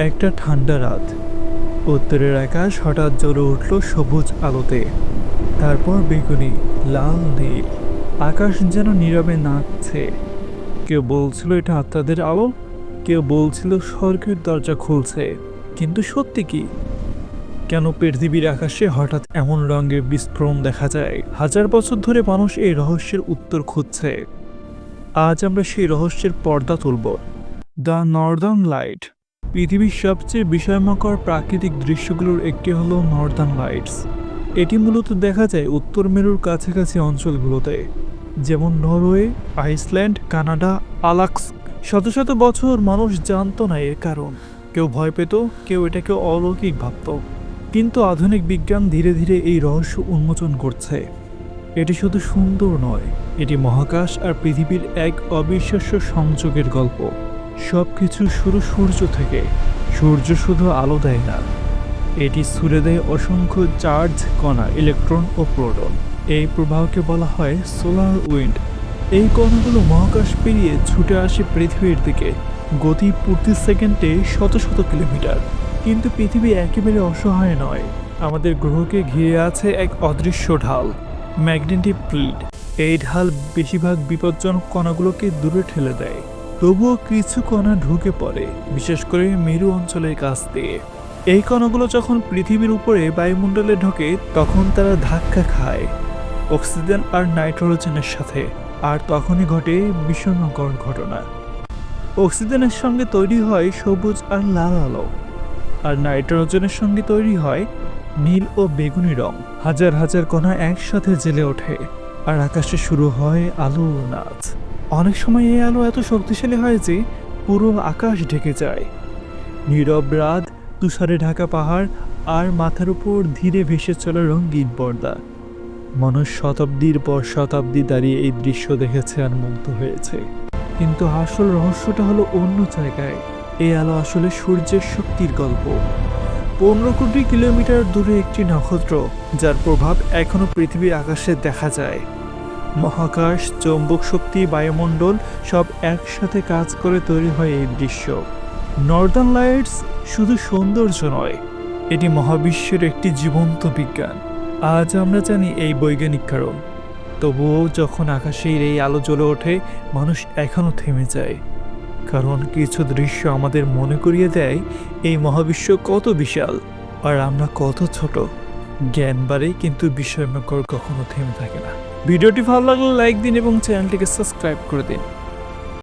একটা ঠান্ডা রাত, উত্তরের আকাশ হঠাৎ জ্বলে উঠল সবুজ আলোতে। তারপর বেগুনি, লাল, নীল। আকাশ যেন নীরবে নাচছে। কেউ বলছিল এটা আত্মাদের আলো, কেউ বলছিল স্বর্গের দরজা খুলছে। কিন্তু সত্যি কি? কেন পৃথিবীর আকাশে হঠাৎ এমন রঙের বিস্ফোরণ দেখা যায়? হাজার বছর ধরে মানুষ এই রহস্যের উত্তর খুঁজছে। আজ আমরা সেই রহস্যের পর্দা তুলব। The Northern light. পৃথিবীর সবচেয়ে বিস্ময়কর প্রাকৃতিক দৃশ্যগুলোর একটি হলো নর্দার্ন লাইটস। এটি মূলত দেখা যায় উত্তর মেরুর কাছাকাছি অঞ্চলগুলোতে, যেমন নরওয়ে, আইসল্যান্ড, কানাডা, আলাস্ক। শত শত বছর মানুষ জানতো না এর কারণ। কেউ ভয় পেত, কেউ এটাকে অলৌকিক ভাবত। কিন্তু আধুনিক বিজ্ঞান ধীরে ধীরে এই রহস্য উন্মোচন করছে। এটি শুধু সুন্দর নয়, এটি মহাকাশ আর পৃথিবীর এক অবিশ্বাস্য সংযোগের গল্প। সবকিছু শুরু সূর্য থেকে। সূর্য শুধু আলো দেয় না, এটি ছুড়ে দেয় অসংখ্য চার্জ কণা, ইলেকট্রন ও প্রোটন। এই প্রবাহকে বলা হয় সোলার উইন্ড। এই কণাগুলো মহাকাশ পেরিয়ে ছুটে আসে পৃথিবীর দিকে, গতি প্রতি সেকেন্ডে শত শত কিলোমিটার। কিন্তু পৃথিবী একেবারে অসহায় নয়। আমাদের গ্রহকে ঘিরে আছে এক অদৃশ্য ঢাল, ম্যাগনেটিক ফিল্ড। এই ঢাল বেশিরভাগ বিপজ্জনক কণাগুলোকে দূরে ঠেলে দেয়। তবুও কিছু কণা ঢুকে পড়ে, বিশেষ করে মেরু অঞ্চলের কাছ দিয়ে। এই কণাগুলো যখন পৃথিবীর উপরে বায়ুমণ্ডলে ঢোকে, তখন তারা ধাক্কা খায় অক্সিজেন আর নাইট্রোজেনের সাথে। আর তখনই ঘটে বিস্ময়কর ঘটনা। অক্সিজেনের সঙ্গে তৈরি হয় সবুজ আর লাল আলো, আর নাইট্রোজেনের সঙ্গে তৈরি হয় নীল ও বেগুনি রং। হাজার হাজার কণা একসাথে জ্বেলে ওঠে, আর আকাশে শুরু হয় আলোর নাচ। অনেক সময় এই আলো এত শক্তিশালী হয় যে পুরো আকাশ ঢেকে যায়। নীরব রাত, তুষারে ঢাকা পাহাড়, আর মাথার উপর ধীরে ভেসে চলা রঙিন পর্দা। মানুষ শতাব্দীর পর শতাব্দী দাঁড়িয়ে এই দৃশ্য দেখেছে আর মুগ্ধ হয়েছে। কিন্তু আসল রহস্যটা হলো অন্য জায়গায়। এই আলো আসলে সূর্যের শক্তির গল্প। 15 কোটি কিলোমিটার দূরে একটি নক্ষত্র, যার প্রভাব এখনো পৃথিবীর আকাশে দেখা যায়। মহাকাশ, চৌম্বক শক্তি, বায়ুমণ্ডল সব একসাথে কাজ করে তৈরি হয় এই দৃশ্য। নর্দার্ন লাইটস শুধু সৌন্দর্য নয়, এটি মহাবিশ্বের একটি জীবন্ত বিজ্ঞান। আজ আমরা জানি এই বৈজ্ঞানিক কারণ। তবুও যখন আকাশের এই আলো জ্বলে ওঠে, মানুষ এখনও থেমে যায়। কারণ কিছু দৃশ্য আমাদের মনে করিয়ে দেয় এই মহাবিশ্ব কত বিশাল আর আমরা কত ছোট। জ্ঞান বাড়ে, কিন্তু বিস্ময়কর কখনো থেমে থাকে না। ভিডিওটি ভালো লাগলে লাইক দিন এবং চ্যানেলটিকে সাবস্ক্রাইব করে দিন।